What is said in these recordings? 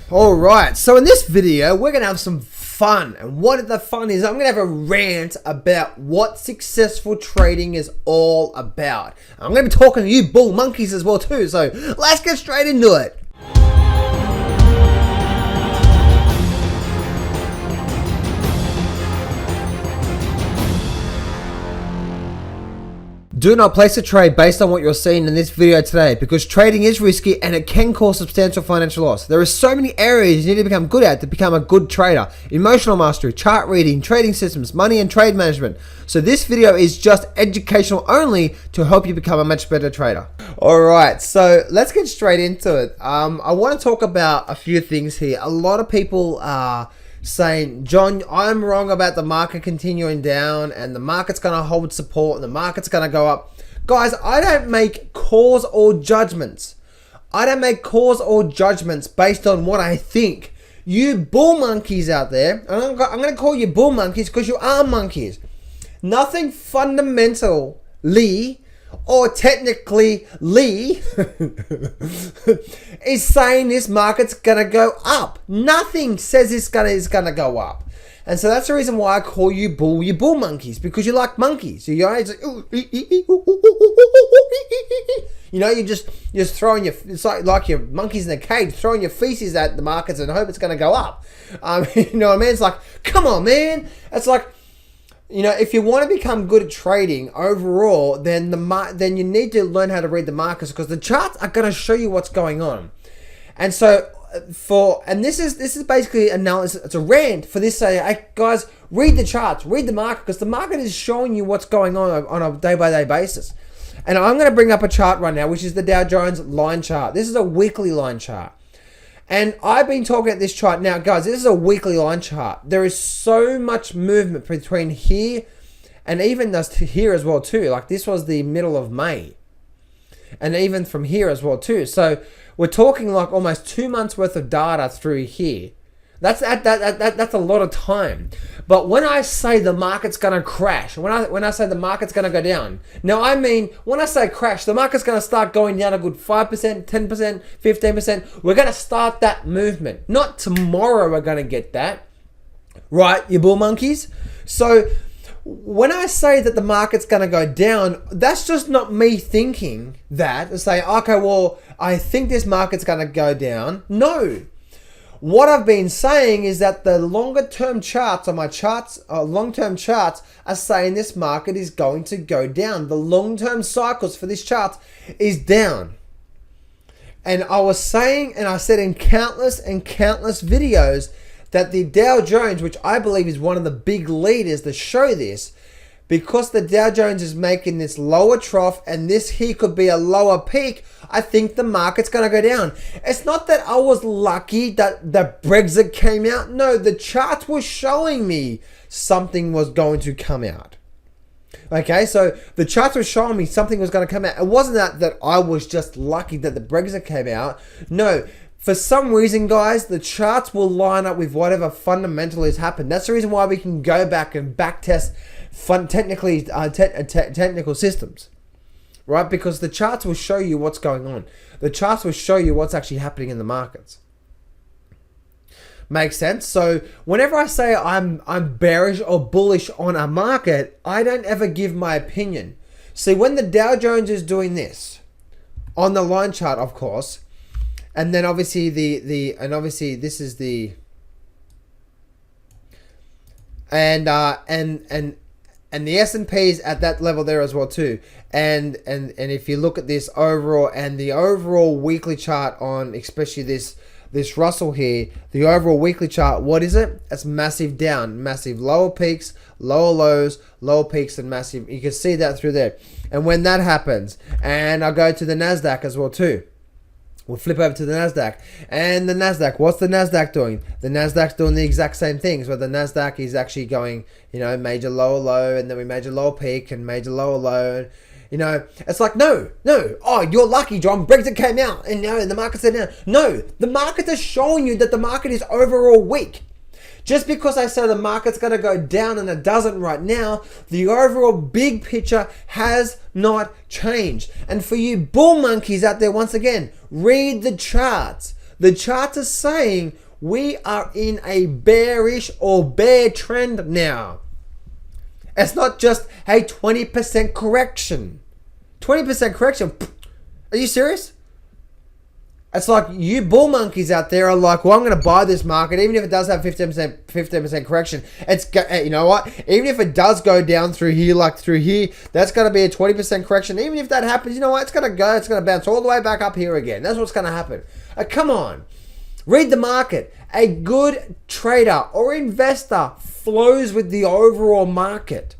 Alright, so in this video, we're going to have some fun. And what the fun is, I'm going to have a rant about what successful trading is all about. I'm going to be talking to you bull monkeys as well too, so let's get straight into it. Do not place a trade based on what you're seeing in this video today, because trading is risky and it can cause substantial financial loss. There are so many areas you need to become good at to become a good trader. Emotional mastery, chart reading, trading systems, money and trade management. So this video is just educational only to help you become a much better trader. Alright, so let's get straight into it. I want to talk about a few things here. A lot of people are saying, John, I'm wrong about the market continuing down and the market's going to hold support and the market's going to go up. Guys, I don't make calls or judgments. I don't make calls or judgments based on what I think. You bull monkeys out there, and I'm going to call you bull monkeys because you are monkeys. Nothing fundamentally or technically is saying this market's gonna go up. Nothing says it's gonna go up. And so that's the reason why I call you bull monkeys, because you like monkeys. You know, it's like, you're just throwing it's like your monkeys in a cage throwing your feces at the markets and hope it's gonna go up. You know what I mean? It's like, come on, man. It's like, if you want to become good at trading overall, then you need to learn how to read the markets, because the charts are going to show you what's going on. And so this is basically analysis. It's a rant for this. Say, hey, guys, read the charts, read the market, because the market is showing you what's going on a day-by-day basis. And I'm going to bring up a chart right now, which is the Dow Jones line chart. This is a weekly line chart. And I've been talking at this chart now, guys. This is a weekly line chart. There is so much movement between here and even here as well too. Like, this was the middle of May, and even from here as well too. So we're talking like almost 2 months worth of data through here. That's a lot of time. But when I say the market's gonna crash, when I say the market's gonna go down, now I mean, when I say crash, the market's gonna start going down a good 5%, 10%, 15%. We're gonna start that movement. Not tomorrow we're gonna get that. Right, you bull monkeys? So when I say that the market's gonna go down, that's just not me thinking that and say, okay, well, I think this market's gonna go down. No. What I've been saying is that the longer term charts on my charts, long-term charts, are saying this market is going to go down. The long-term cycles for this chart is down. And I was saying, and I said in countless videos, that the Dow Jones, which I believe is one of the big leaders to show this, because the Dow Jones is making this lower trough and this here could be a lower peak, I think the market's going to go down. It's not that I was lucky that the Brexit came out. No, the charts were showing me something was going to come out. Okay, so the charts were showing me something was going to come out. It wasn't that I was just lucky that the Brexit came out. No, for some reason, guys, the charts will line up with whatever fundamental has happened. That's the reason why we can go back and back test technical systems, right? Because the charts will show you what's going on. The charts will show you what's actually happening in the markets. Makes sense? So whenever I say I'm bearish or bullish on a market, I don't ever give my opinion. See, when the Dow Jones is doing this on the line chart, of course, and then obviously obviously this is the and the S&P is at that level there as well too. And if you look at this overall, and the overall weekly chart on especially this Russell here, the overall weekly chart, what is it? It's massive down, massive lower peaks, lower lows, lower peaks, and massive. You can see that through there. And when that happens, and I go to the Nasdaq as well too. We'll flip over to the Nasdaq, and the Nasdaq, what's the Nasdaq doing? The Nasdaq's doing the exact same things, where the Nasdaq is actually going, major lower low, and then we major lower peak, and major lower low. It's like, no, oh, you're lucky, John, Brexit came out, and the market's down. No, the market is showing you that the market is overall weak. Just because I say the market's going to go down and it doesn't right now, the overall big picture has not changed. And for you bull monkeys out there, once again, read the charts. The charts are saying we are in a bearish or bear trend now. It's not just a 20% correction. 20% correction? Are you serious? It's like you bull monkeys out there are like, well, I'm going to buy this market, even if it does have 15% correction. You know what? Even if it does go down through here, like through here, that's going to be a 20% correction. Even if that happens, you know what? It's going to bounce all the way back up here again. That's what's going to happen. Come on. Read the market. A good trader or investor flows with the overall market.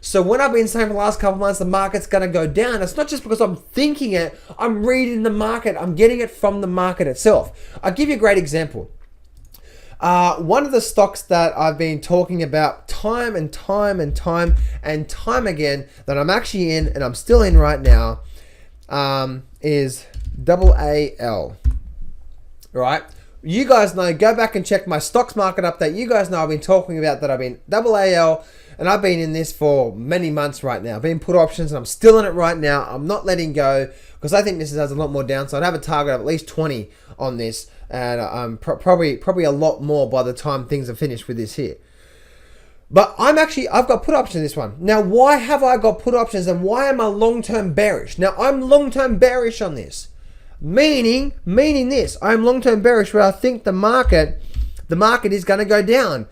So when I've been saying for the last couple of months the market's going to go down, it's not just because I'm thinking it, I'm reading the market. I'm getting it from the market itself. I'll give you a great example. One of the stocks that I've been talking about time and time again that I'm actually in and I'm still in right now is WAL. Right? You guys know, go back and check my stocks market update. You guys know I've been talking about that I've been WAL and I've been in this for many months right now. I've been put options and I'm still in it right now. I'm not letting go because I think this has a lot more downside. I have a target of at least 20 on this and I'm probably a lot more by the time things are finished with this here. But I've got put options in this one. Now, why have I got put options and why am I long-term bearish? Now, I'm long-term bearish on this. Meaning this, I'm long-term bearish where I think the market is going to go down.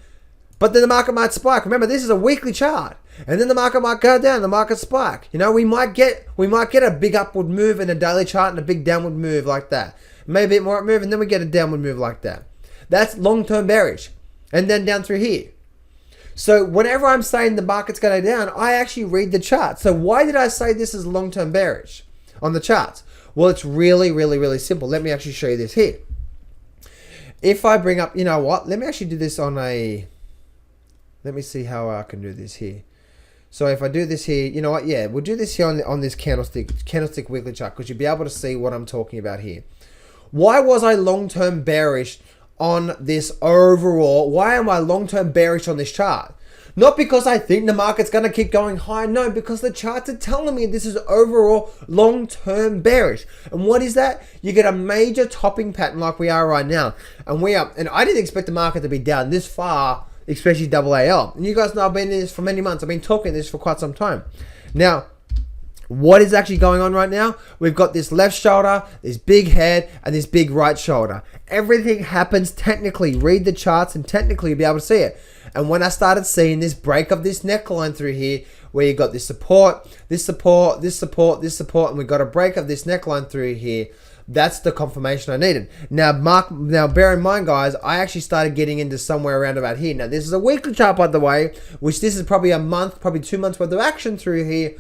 But then the market might spike. Remember, this is a weekly chart. And then the market might go down, the market spike. You know, we might get a big upward move in a daily chart and a big downward move like that. Maybe a bit more move and then we get a downward move like that. That's long-term bearish. And then down through here. So whenever I'm saying the market's going down, I actually read the chart. So why did I say this is long-term bearish on the charts? Well, it's really simple. Let me actually show you this here. If I bring up, you know what? Let me actually do this on a... Let me see how I can do this here. So if I do this here, you know what? Yeah, we'll do this here on this candlestick weekly chart because you'll be able to see what I'm talking about here. Why was I long-term bearish on this overall? Why am I long-term bearish on this chart? Not because I think the market's going to keep going high. No, because the charts are telling me this is overall long-term bearish. And what is that? You get a major topping pattern like we are right now. And I didn't expect the market to be down this far, especially WAL. And you guys know I've been in this for many months. I've been talking this for quite some time. Now, what is actually going on right now? We've got this left shoulder, this big head, and this big right shoulder. Everything happens technically. Read the charts and technically you'll be able to see it. And when I started seeing this break of this neckline through here, where you got this support, and we got a break of this neckline through here, that's the confirmation I needed. Now, bear in mind, guys, I actually started getting into somewhere around about here. Now, this is a weekly chart, by the way, which this is probably a month, probably 2 months worth of action through here.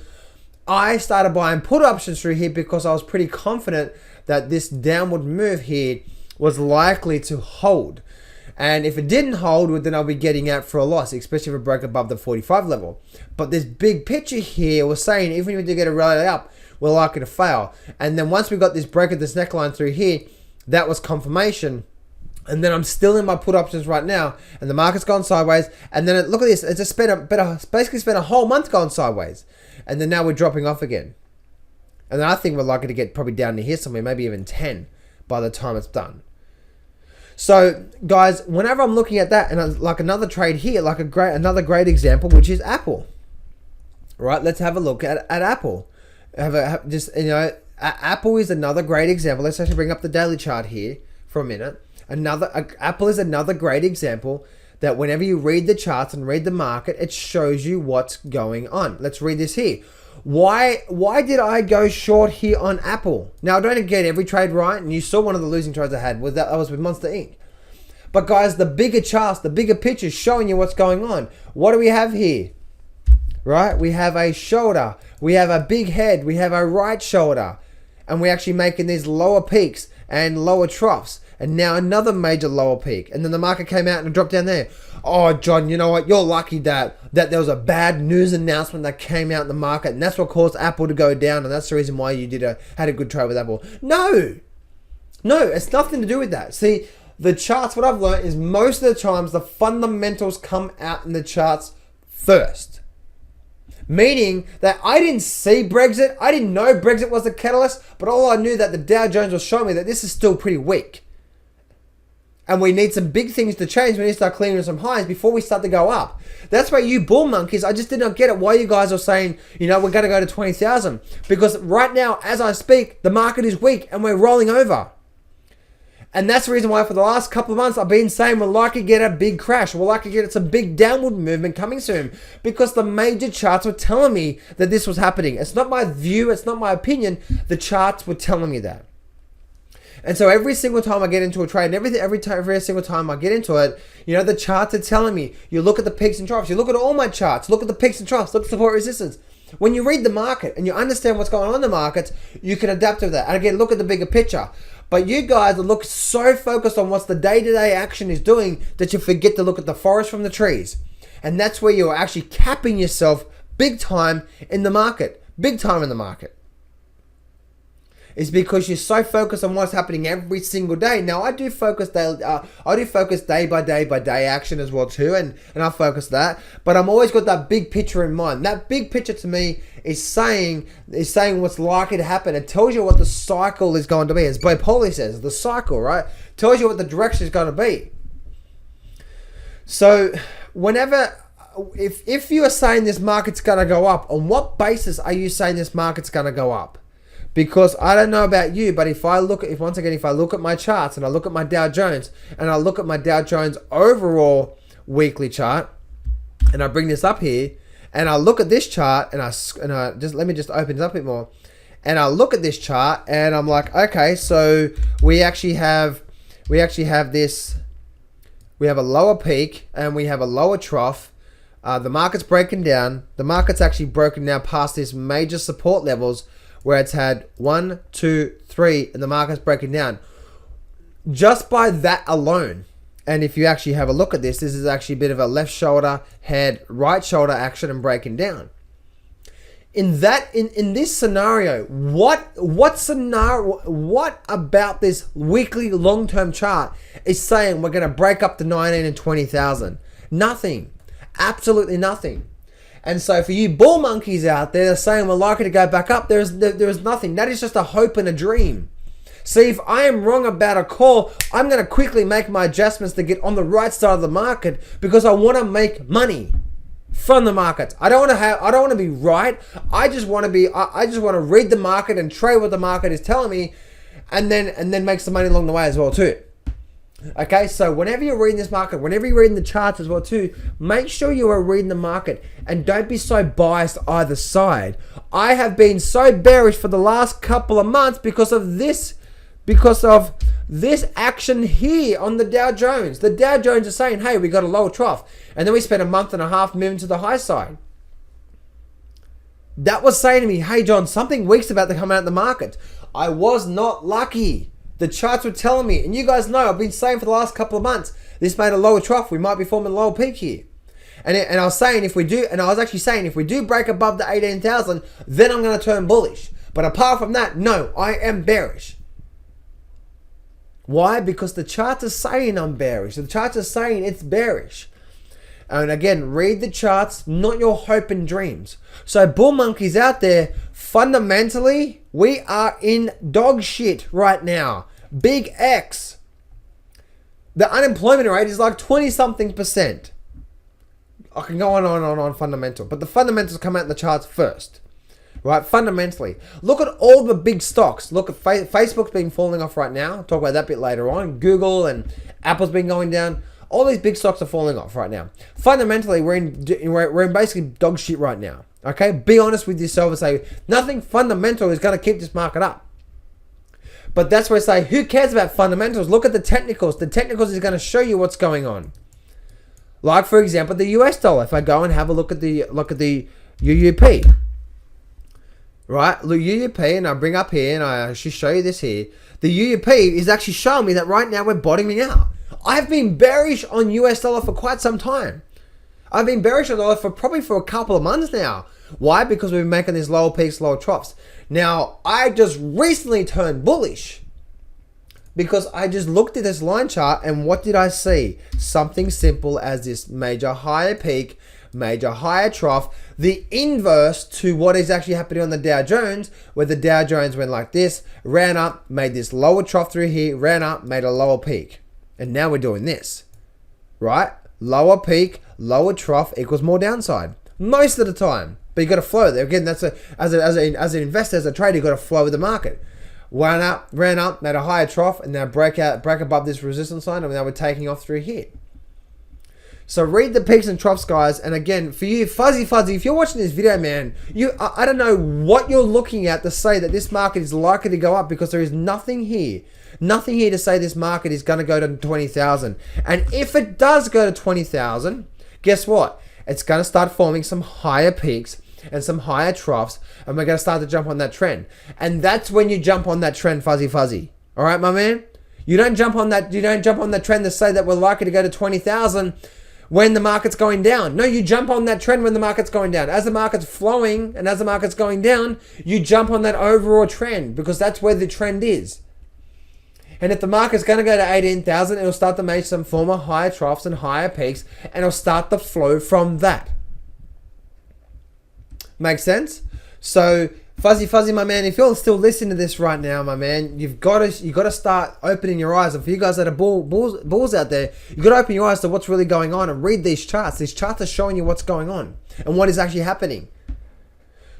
I started buying put options through here because I was pretty confident that this downward move here was likely to hold. And if it didn't hold, then I'll be getting out for a loss, especially if it broke above the 45 level. But this big picture here was saying even if we do get a rally up, we're likely to fail. And then once we got this break of this neckline through here, that was confirmation. And then I'm still in my put options right now, and the market's gone sideways. And then look at this, it's just basically spent a whole month going sideways. And then now we're dropping off again. And then I think we're likely to get probably down to here somewhere, maybe even 10 by the time it's done. So, guys, whenever I'm looking at that, and like another trade here, like another great example, which is Apple. Right? Let's have a look at Apple. Apple is another great example. Let's actually bring up the daily chart here for a minute. Apple is another great example that whenever you read the charts and read the market, it shows you what's going on. Let's read this here. Why did I go short here on Apple? Now, I don't get every trade right, and you saw one of the losing trades I had. That was with Monster Inc. But guys, the bigger charts, the bigger pictures showing you what's going on. What do we have here? Right? We have a shoulder. We have a big head. We have a right shoulder. And we're actually making these lower peaks and lower troughs. And now another major lower peak. And then the market came out and dropped down there. Oh, John, you know what? You're lucky that there was a bad news announcement that came out in the market. And that's what caused Apple to go down. And that's the reason why you had a good trade with Apple. No, it's nothing to do with that. See, the charts, what I've learned is most of the times the fundamentals come out in the charts first. Meaning that I didn't see Brexit. I didn't know Brexit was the catalyst. But all I knew that the Dow Jones was showing me that this is still pretty weak. And we need some big things to change. We need to start clearing some highs before we start to go up. That's why you bull monkeys, I just did not get it. Why you guys are saying, we're going to go to 20,000. Because right now, as I speak, the market is weak and we're rolling over. And that's the reason why for the last couple of months, I've been saying we're likely to get a big crash. We're likely to get some big downward movement coming soon. Because the major charts were telling me that this was happening. It's not my view. It's not my opinion. The charts were telling me that. And so every single time I get into a trade, and every single time I get into it, the charts are telling me. You look at the peaks and troughs. You look at all my charts. Look at the peaks and troughs. Look at support resistance. When you read the market and you understand what's going on in the markets, you can adapt to that. And again, look at the bigger picture. But you guys look so focused on what's the day-to-day action is doing that you forget to look at the forest from the trees. And that's where you're actually capping yourself big time in the market. Big time in the market. It's because you're so focused on what's happening every single day. Now, I do focus day by day action as well too, and I focus that. But I'm always got that big picture in mind. That big picture to me is saying what's likely to happen. It tells you what the cycle is going to be. As Bo Poli says, the cycle, right? Tells you what the direction is going to be. So, if you are saying this market's going to go up, on what basis are you saying this market's going to go up? Because I don't know about you, but if I look at my charts and I look at my Dow Jones and I look at my Dow Jones overall weekly chart, and I bring this up here and I look at this chart and I just let me just open it up a bit more, and I look at this chart and I'm like, okay, so we actually have this. We have a lower peak and we have a lower trough. The market's breaking down. The market's actually broken now past these major support levels, where it's had 1, 2, 3, and the market's breaking down. Just by that alone, and if you actually have a look at this is actually a bit of a left shoulder, head, right shoulder action and breaking down. In this scenario, what about this weekly long-term chart is saying we're going to break up to 19 and 20,000? Nothing. Absolutely nothing. And so for you bull monkeys out there, they're saying we're likely to go back up. There is nothing. That is just a hope and a dream. See, if I am wrong about a call, I'm going to quickly make my adjustments to get on the right side of the market because I want to make money from the market. I don't want to be right. I just want to read the market and trade what the market is telling me, and then make some money along the way as well too. Okay, so whenever you're reading this market, whenever you're reading the charts as well too, make sure you are reading the market and don't be so biased either side. I have been so bearish for the last couple of months because of this action here on the Dow Jones. The Dow Jones is saying, hey, we got a lower trough. And then we spent a month and a half moving to the high side. That was saying to me, hey, John, something weak's about to come out of the market. I was not lucky. The charts were telling me, and you guys know, I've been saying for the last couple of months, this made a lower trough. We might be forming a lower peak here. And I was saying if we do break above the 18,000, then I'm going to turn bullish. But apart from that, no, I am bearish. Why? Because the charts are saying I'm bearish. The charts are saying it's bearish. And again, read the charts, not your hope and dreams. So bull monkeys out there, fundamentally, we are in dog shit right now. Big X. The unemployment rate is like 20-something%. I can go on fundamental, but the fundamentals come out in the charts first. Right, fundamentally. Look at all the big stocks. Look at Facebook's been falling off right now. I'll talk about that a bit later on. Google and Apple's been going down. All these big stocks are falling off right now. Fundamentally, we're in basically dog shit right now. Okay, be honest with yourself and say nothing fundamental is going to keep this market up. But that's where I say, who cares about fundamentals? Look at the technicals. The technicals is going to show you what's going on. Like for example, the US dollar. If I go and have a look at the UUP. Right, look, UUP, and I bring up here, and I actually show you this here. The UUP is actually showing me that right now we're bottoming out. I've been bearish on US dollar for quite some time. I've been bearish on dollar for a couple of months now. Why? Because we've been making these lower peaks, lower troughs. Now, I just recently turned bullish because I just looked at this line chart, and what did I see? Something simple as this major higher peak, major higher trough, the inverse to what is actually happening on the Dow Jones, where the Dow Jones went like this, ran up, made this lower trough through here, ran up, made a lower peak. And now we're doing this, right? Lower peak, lower trough equals more downside most of the time. But you got to flow there. Again, that's as an investor, as a trader, you got to flow with the market. Ran up, made a higher trough, and now break above this resistance line, and now we're taking off through here. So read the peaks and troughs, guys. And again, for you, fuzzy, if you're watching this video, man, I don't know what you're looking at to say that this market is likely to go up, because there is nothing here to say this market is going to go to 20,000. And if it does go to 20,000, guess what? It's going to start forming some higher peaks and some higher troughs, and we're going to start to jump on that trend. And that's when you jump on that trend, fuzzy. All right, my man? You don't jump on that trend to say that we're likely to go to 20,000 when the market's going down. No, you jump on that trend when the market's going down. As the market's flowing and as the market's going down, you jump on that overall trend, because that's where the trend is. And if the market's going to go to 18,000, it'll start to make some form of higher troughs and higher peaks, and it'll start to flow from that. Makes sense? So, fuzzy, my man, if you're still listening to this right now, my man, you've got to start opening your eyes. And for you guys that are bulls out there, you've got to open your eyes to what's really going on and read these charts. These charts are showing you what's going on and what is actually happening.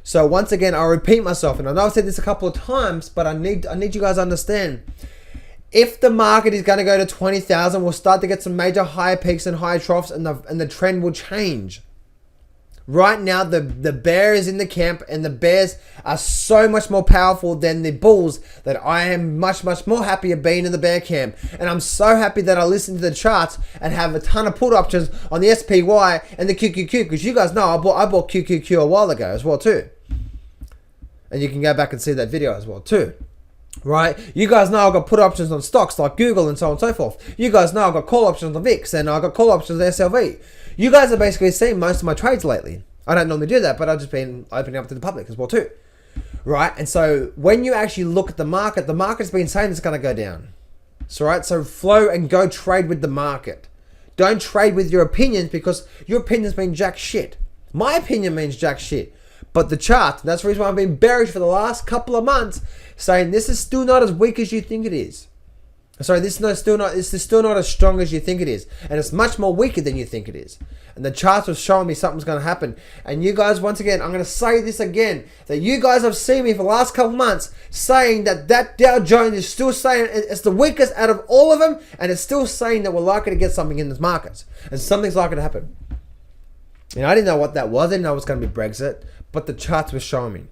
So once again, I'll repeat myself, and I know I've said this a couple of times, but I need you guys to understand. If the market is going to go to 20,000, we'll start to get some major higher peaks and higher troughs, and the trend will change. Right now, the bear is in the camp, and the bears are so much more powerful than the bulls that I am much more happy of being in the bear camp. And I'm so happy that I listen to the charts and have a ton of put options on the SPY and the QQQ, because you guys know I bought QQQ a while ago as well too. And you can go back and see that video as well too. Right? You guys know I've got put options on stocks like Google and so on and so forth. You guys know I've got call options on VIX, and I've got call options on SLV. You guys have basically seen most of my trades lately. I don't normally do that, but I've just been opening up to the public as well too. Right? And so when you actually look at the market's been saying it's going to go down. So, right? So flow and go trade with the market. Don't trade with your opinions, because your opinions mean jack shit. My opinion means jack shit. But the chart, that's the reason why I've been bearish for the last couple of months, saying this is still not as weak as you think it is. Sorry, this is still not as strong as you think it is. And it's much more weaker than you think it is. And the charts are showing me something's going to happen. And you guys, once again, I'm going to say this again, that you guys have seen me for the last couple of months saying that Dow Jones is still saying it's the weakest out of all of them, and it's still saying that we're likely to get something in this market. And something's likely to happen. You know, I didn't know what that was. I didn't know it was going to be Brexit, but the charts were showing me.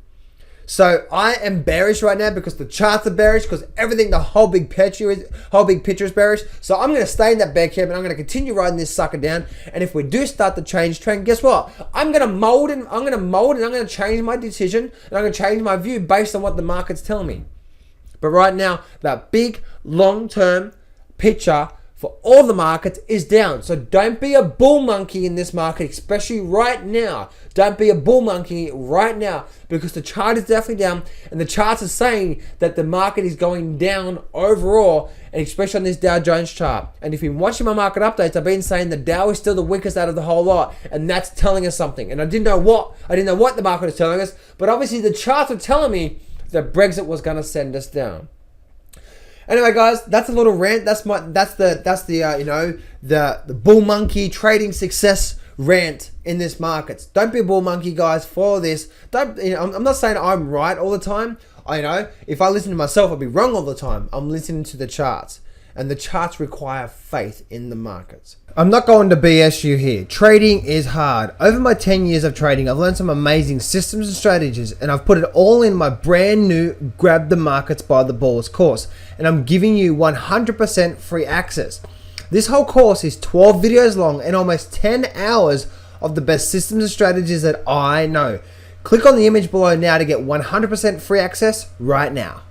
So I am bearish right now because the charts are bearish, because everything, the whole big picture is bearish. So I'm going to stay in that bear camp, and I'm going to continue riding this sucker down. And if we do start to change trend, guess what? I'm going to mold and I'm going to change my decision, and I'm going to change my view based on what the market's telling me. But right now, that big long-term picture for all the markets is down. So don't be a bull monkey in this market, especially right now. Don't be a bull monkey right now, because the chart is definitely down, and the charts are saying that the market is going down overall, and especially on this Dow Jones chart. And if you've been watching my market updates, I've been saying the Dow is still the weakest out of the whole lot, and that's telling us something. And I didn't know what the market is telling us, but obviously the charts are telling me that Brexit was going to send us down. Anyway, guys, that's a little rant. That's the bull monkey trading success rant in this market. Don't be a bull monkey, guys. Follow this. I'm not saying I'm right all the time. If I listen to myself, I'll be wrong all the time. I'm listening to the charts, and the charts require faith in the markets. I'm not going to BS you here. Trading is hard. Over my 10 years of trading, I've learned some amazing systems and strategies, and I've put it all in my brand new Grab the Markets by the Balls course, and I'm giving you 100% free access. This whole course is 12 videos long and almost 10 hours of the best systems and strategies that I know. Click on the image below now to get 100% free access right now.